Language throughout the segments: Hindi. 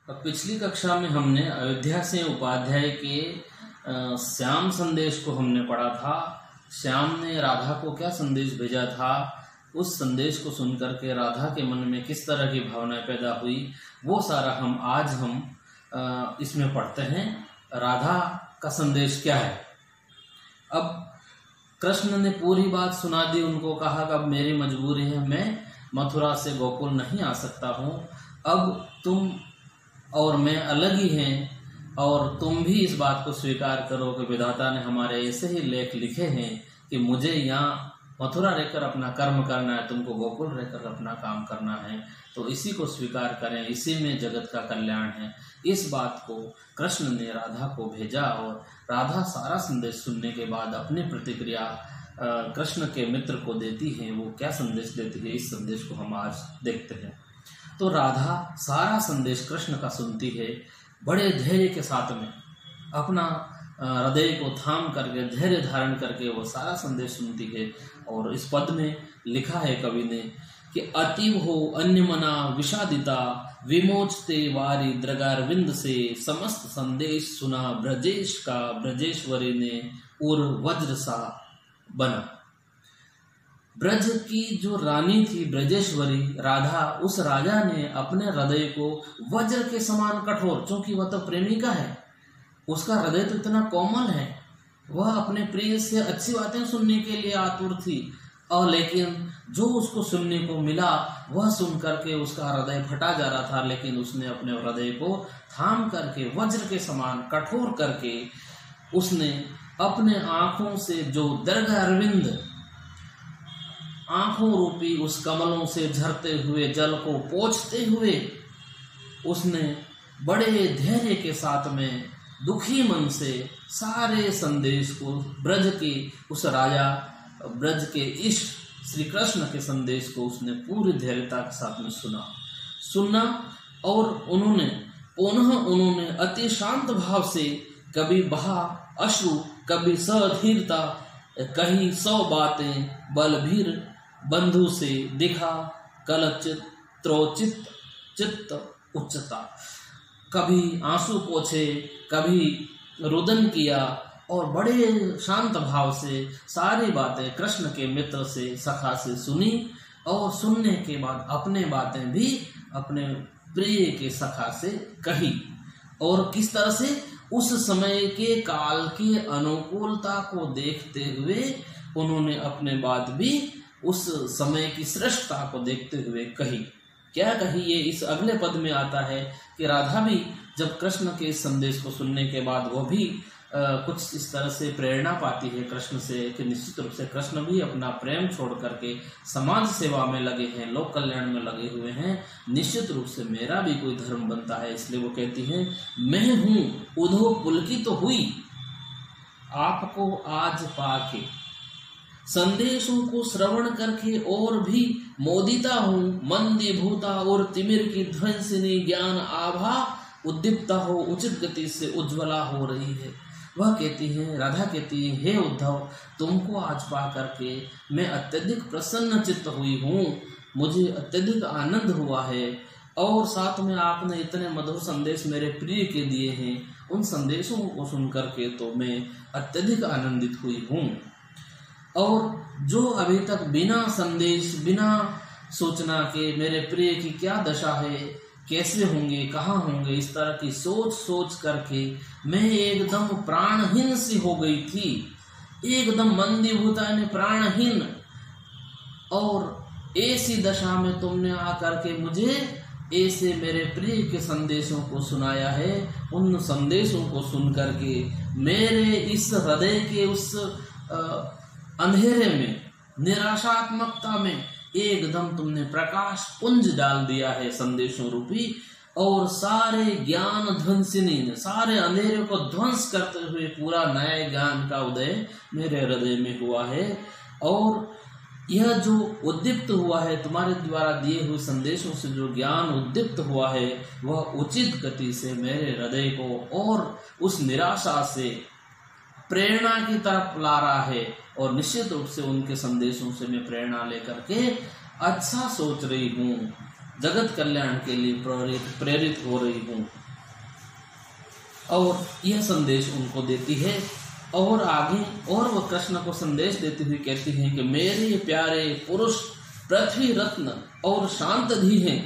अब पिछली कक्षा में हमने अयोध्या से उपाध्याय के श्याम संदेश को हमने पढ़ा था। श्याम ने राधा को क्या संदेश भेजा था, उस संदेश को सुनकर के राधा के मन में किस तरह की भावनाएं पैदा हुई, वो सारा आज हम इसमें पढ़ते हैं। राधा का संदेश क्या है। अब कृष्ण ने पूरी बात सुना दी, उनको कहा कि अब मेरी मजबूरी है, मैं मथुरा से गोकुल नहीं आ सकता हूँ, अब तुम और मैं अलग ही हैं, और तुम भी इस बात को स्वीकार करो कि विधाता ने हमारे ऐसे ही लेख लिखे हैं कि मुझे यहाँ मथुरा रहकर अपना कर्म करना है, तुमको गोकुल रहकर अपना काम करना है, तो इसी को स्वीकार करें, इसी में जगत का कल्याण है। इस बात को कृष्ण ने राधा को भेजा और राधा सारा संदेश सुनने के बाद अपनी प्रतिक्रिया कृष्ण के मित्र को देती है। वो क्या संदेश देती है, इस संदेश को हम आज देखते हैं। तो राधा सारा संदेश कृष्ण का सुनती है, बड़े धैर्य के साथ में अपना हृदय को थाम करके धैर्य धारण करके वो सारा संदेश सुनती है। और इस पद में लिखा है कवि ने कि अतीव हो अन्य मना विषादिता, विमोचते वारी द्रगारविंद से, समस्त संदेश सुना ब्रजेश का, ब्रजेश्वरी ने उर वज्र सा बना। ब्रज की जो रानी थी ब्रजेश्वरी राधा, उस राजा ने अपने हृदय को वज्र के समान कठोर, क्योंकि वह तो प्रेमिका है, उसका हृदय तो इतना कोमल है, वह अपने प्रिय से अच्छी बातें सुनने के लिए आतुर थी, और लेकिन जो उसको सुनने को मिला वह सुन करके उसका हृदय फटा जा रहा था। लेकिन उसने अपने हृदय को थाम करके वज्र के समान कठोर करके उसने अपने आंखों से जो दर्ग अरविंद, आंखों रूपी उस कमलों से झरते हुए जल को पोंछते हुए उसने बड़े धैर्य के साथ में दुखी मन से सारे संदेश को ब्रज के उस राजा, ब्रज के इष्ट श्री कृष्ण के संदेश को उसने पूरी धैर्यता के साथ में सुना। और उन्होंने अति शांत भाव से कभी बहा अश्रु, कभी सधीरता, कही 100 बातें बलभीर बंधु से दिखा कल चित्रोचित चित्त उच्चता। कभी आंसू पोछे, कभी रुदन किया, और बड़े शांत भाव से सारी बातें कृष्ण के मित्र से, सखा से सुनी, और सुनने के बाद अपने बातें भी अपने प्रिय के सखा से कही। और किस तरह से उस समय के काल की अनुकूलता को देखते हुए उन्होंने अपने बात भी उस समय की श्रेष्ठता को देखते हुए कही। क्या कही, ये इस अगले पद में आता है कि राधा भी जब कृष्ण के संदेश को सुनने के बाद वो भी कुछ इस तरह से प्रेरणा पाती है कृष्ण से कि निश्चित रूप से कृष्ण भी अपना प्रेम छोड़ करके समाज सेवा में लगे हैं, लोक कल्याण में लगे हुए हैं, निश्चित रूप से मेरा भी कोई धर्म बनता है। इसलिए वो कहती है, मैं हूँ उधो पुलकित तो हुई आपको आज पाके, संदेशों को श्रवण करके और भी मोदिता हूँ, मंदीभूता और तिमिर की ध्वंसिनी ज्ञान आभा उद्दीप्ता हो, उचित गति से उज्ज्वला हो रही है। वह कहती है, राधा कहती है, हे उद्धव, तुमको आज पा करके मैं अत्यधिक प्रसन्न चित्त हुई हूँ, मुझे अत्यधिक आनंद हुआ है, और साथ में आपने इतने मधुर संदेश मेरे प्रिय के दिए हैं, उन संदेशों को सुन करके तो मैं अत्यधिक आनंदित हुई हूँ। और जो अभी तक बिना संदेश, बिना सूचना के मेरे प्रिय की क्या दशा है, कैसे होंगे, कहाँ होंगे, इस तरह की सोच करके मैं एकदम प्राणहीन सी हो गई थी, एकदम मंदीभूता ने प्राणहीन। और ऐसी दशा में तुमने आकर के मुझे ऐसे मेरे प्रिय के संदेशों को सुनाया है। उन संदेशों को सुन करके मेरे इस हृदय के उस अंधेरे में, निराशात्मकता में एकदम तुमने प्रकाश पुंज डाल दिया है संदेशों रूपी, और सारे ज्ञान ध्वंसिनी ने सारे अंधेरे को ध्वंस करते हुए पूरा नए ज्ञान का उदय मेरे हृदय में हुआ है। और यह जो उद्दीप्त हुआ है तुम्हारे द्वारा दिए हुए संदेशों से, जो ज्ञान उद्दीप्त हुआ है, वह उचित गति से मेरे हृदय को और उस निराशा से प्रेरणा की तरफ ला रहा है। और निश्चित रूप से उनके संदेशों से मैं प्रेरणा लेकर के अच्छा सोच रही हूँ। जगत कल्याण के लिए प्रेरित हो रही हूँ। और यह संदेश उनको देती है। और आगे और वह कृष्ण को संदेश देती हुई कहती हैं कि मेरे प्यारे पुरुष पृथ्वी रत्न और शांतधि हैं,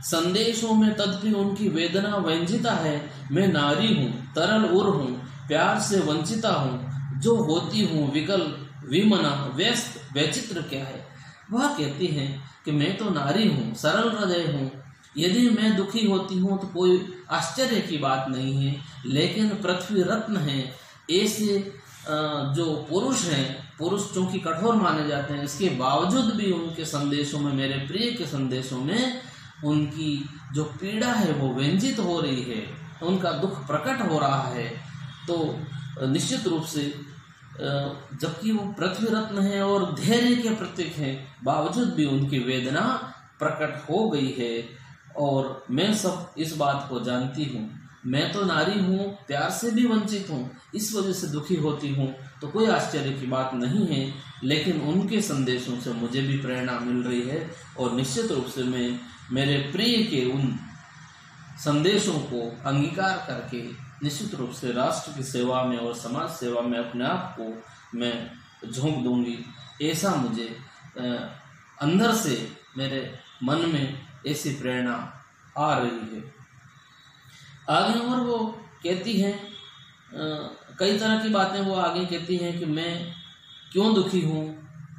संदेशों में तदपि उनकी वेदना वंजिता है। मैं नारी हूँ, तरल उर हूँ, प्यार से वंचिता हूँ, जो होती हूँ विकल विमना व्यस्त वैचित्र क्या है। वह कहती हैं कि मैं तो नारी हूँ, सरल हृदय हूँ, यदि मैं दुखी होती हूँ तो कोई आश्चर्य की बात नहीं है, लेकिन पृथ्वी रत्न है ऐसे जो पुरुष हैं, पुरुष चूंकि कठोर माने जाते हैं, इसके बावजूद भी उनके संदेशों में, मेरे प्रिय के संदेशों में उनकी जो पीड़ा है वो व्यंजित हो रही है, उनका दुख प्रकट हो रहा है। तो निश्चित रूप से जबकि वो पृथ्वी रत्न है और धैर्य के प्रतीक हैं, बावजूद भी उनकी वेदना प्रकट हो गई है। और मैं सब इस बात को जानती हूँ, मैं तो नारी हूँ, प्यार से भी वंचित हूँ, इस वजह से दुखी होती हूँ, तो कोई आश्चर्य की बात नहीं है, लेकिन उनके संदेशों से मुझे भी प्रेरणा मिल रही है। और निश्चित रूप से मैं मेरे प्रिय के उन संदेशों को अंगीकार करके निश्चित रूप से राष्ट्र की सेवा में और समाज सेवा में अपने आप को मैं झोंक दूंगी। ऐसा मुझे अंदर से मेरे मन में ऐसी प्रेरणा आ रही है। आगे और वो कहती हैं कई तरह की बातें वो आगे कहती हैं कि मैं क्यों दुखी हूँ,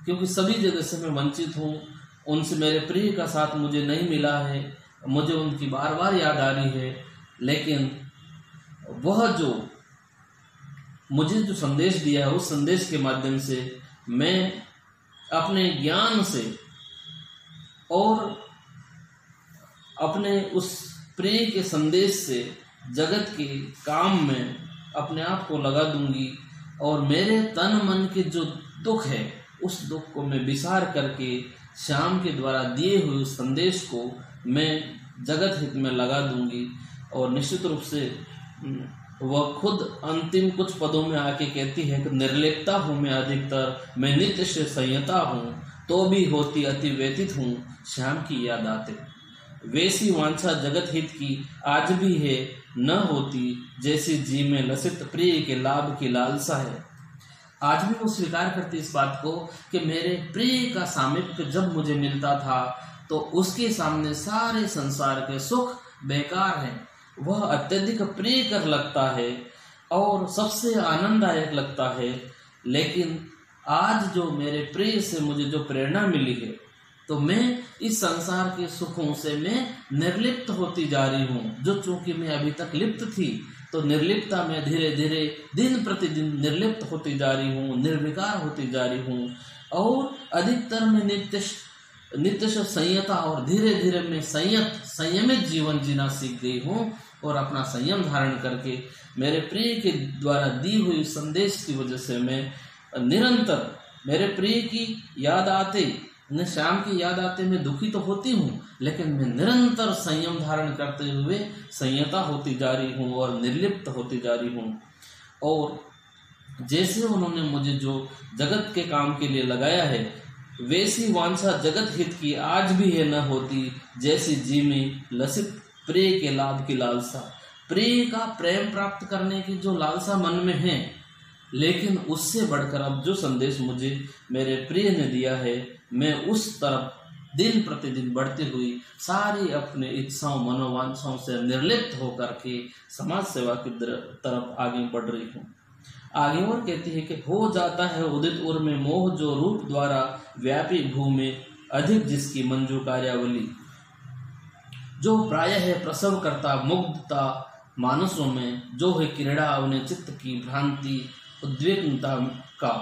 क्योंकि सभी जगह से मैं वंचित हूँ, उनसे मेरे प्रिय का साथ मुझे नहीं मिला है, मुझे उनकी बार बार याद आ रही है। लेकिन वह जो मुझे जो संदेश दिया है, उस संदेश के माध्यम से मैं अपने ज्ञान से और अपने उस प्रिय के संदेश से जगत के काम में अपने आप को लगा दूंगी। और मेरे तन मन के जो दुख है, उस दुख को मैं विसार करके श्याम के द्वारा दिए हुए उस संदेश को मैं जगत हित में लगा दूंगी। और निश्चित रूप से वह खुद अंतिम कुछ पदों में आके कहती है कि निर्लिप्ता हूँ मैं अधिकतर, मैं नित्य से संयता हूँ, तो भी होती अति व्यतीत हूँ श्याम की याद आते। वैसी वांछा जगत हित की आज भी है, न होती जैसी जी में लसित प्रिय के लाभ की लालसा है। आज भी वो स्वीकार करती इस बात को कि मेरे प्रिय का सामीप्य जब मुझे मिलता था तो उसके सामने सारे संसार के सुख बेकार हैं। वह अत्यधिक प्रिय कर लगता है और सबसे आनंददायक लगता है। लेकिन आज जो मेरे प्रिय से मुझे जो प्रेरणा मिली है, तो मैं इस संसार के सुखों से मैं निर्लिप्त होती जा रही हूँ। जो चूंकि मैं अभी तक लिप्त थी, तो निर्लिप्तता में धीरे धीरे दिन प्रतिदिन निर्लिप्त होती जा रही हूँ, निर्विकार होती जा रही हूँ। और अधिकतर मैं नित्य संयता और धीरे धीरे मैं संयमित जीवन जीना सीख गई हूँ। और अपना संयम धारण करके मेरे प्रिय के द्वारा दी हुई संदेश की वजह से मैं निरंतर मेरे प्रिय की याद आते, न श्याम की याद आते मैं दुखी तो होती हूँ, लेकिन मैं निरंतर संयम धारण करते हुए संयता होती जा रही हूँ और निर्लिप्त होती जा रही हूँ। और जैसे उन्होंने मुझे जो जगत के काम के लिए लगाया है, वैसी वांछा जगत हित की आज भी है न होती, जैसी जी में लसित प्रिय के लाभ की लालसा। प्रिय का प्रेम प्राप्त करने की जो लालसा मन में है, लेकिन उससे बढ़कर अब जो संदेश मुझे मेरे प्रिय ने दिया है, मैं उस तरफ दिन प्रतिदिन बढ़ती हुई सारी अपने इच्छाओं मनोवांछाओं से निर्लिप्त होकर के समाज सेवा की तरफ आगे बढ़ रही हूँ। आगे और कहती है कि हो जाता है उदित उर में मोह, जो रूप द्वारा व्यापी भूमि अधिक जिसकी मंजू कार्यावली। जो प्राय है प्रसव करता मुग्धता मानसों में, जो है क्रीड़ा उन्हें चित्त की भ्रांति उद्विग्नता का।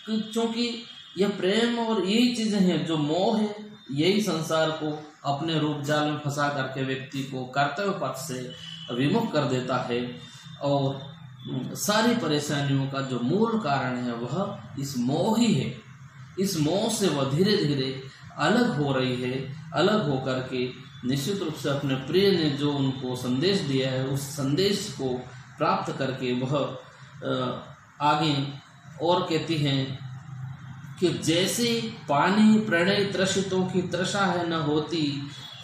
क्योंकि यह प्रेम और यही चीजें हैं, जो मोह है, यही संसार को अपने रूप जाल में फंसा करके व्यक्ति को कर्तव्य पथ से विमुख कर देता है। और सारी परेशानियों का जो मूल कारण है वह इस मोह ही है। इस मोह से वह धीरे धीरे अलग हो रही है। अलग होकर के निश्चित रूप से अपने प्रिय ने जो उनको संदेश दिया है, उस संदेश को प्राप्त करके वह आगे और कहती हैं कि जैसे पानी प्रणय त्रसितों की तृषा है न होती,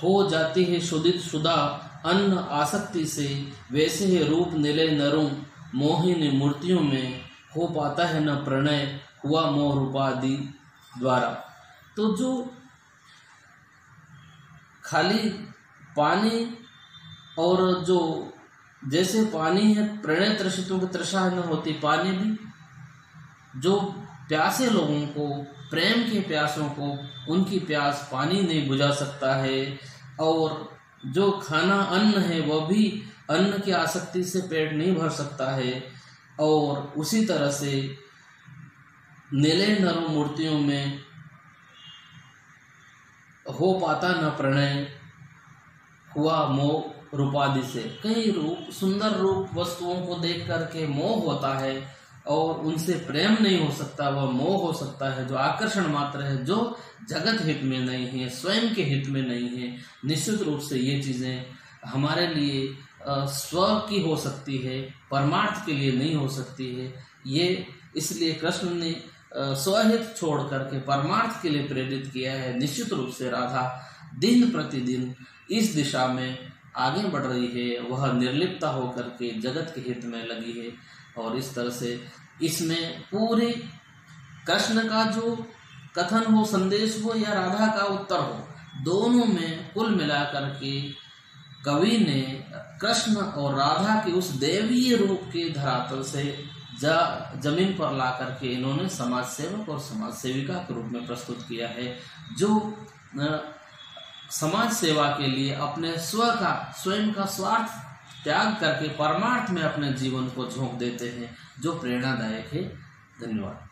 हो जाती है शुदित शुदा अन्न आसक्ति से, वैसे ही रूप निलय नरों मोहिनी मूर्तियों में हो पाता है न प्रणय हुआ मोह रूपादि द्वारा। तो जो खाली पानी और जो जैसे पानी है, प्रणय त्रसितों की तृषा न होती, पानी भी जो प्यासे लोगों को, प्रेम के प्यासों को, उनकी प्यास पानी नहीं बुझा सकता है। और जो खाना अन्न है वह भी अन्न की आसक्ति से पेट नहीं भर सकता है। और उसी तरह से निलय नरो मूर्तियों में हो पाता न प्रणय हुआ मोह रूपादि से। कई रूप, सुंदर रूप वस्तुओं को देख करके मोह होता है और उनसे प्रेम नहीं हो सकता, वह मोह हो सकता है जो आकर्षण मात्र है, जो जगत हित में नहीं है, स्वयं के हित में नहीं है। निश्चित रूप से ये चीजें हमारे लिए स्व की हो सकती है, परमार्थ के लिए नहीं हो सकती है। ये इसलिए कृष्ण ने स्वहित छोड़ करके परमार्थ के लिए प्रेरित किया है। निश्चित रूप से राधा दिन प्रतिदिन इस दिशा में आगे बढ़ रही है, वह निर्लिप्ता होकर के जगत के हित में लगी है। और इस तरह से इसमें पूरे कृष्ण का जो कथन हो, संदेश हो, या राधा का उत्तर हो, दोनों में कुल मिलाकर के कवि ने कृष्ण और राधा के उस देवीय रूप के धरातल से जमीन पर ला करके इन्होंने समाज सेवक और समाज सेविका के रूप में प्रस्तुत किया है, जो समाज सेवा के लिए अपने स्वयं का स्वार्थ त्याग करके परमार्थ में अपने जीवन को झोंक देते हैं, जो प्रेरणादायक है। धन्यवाद।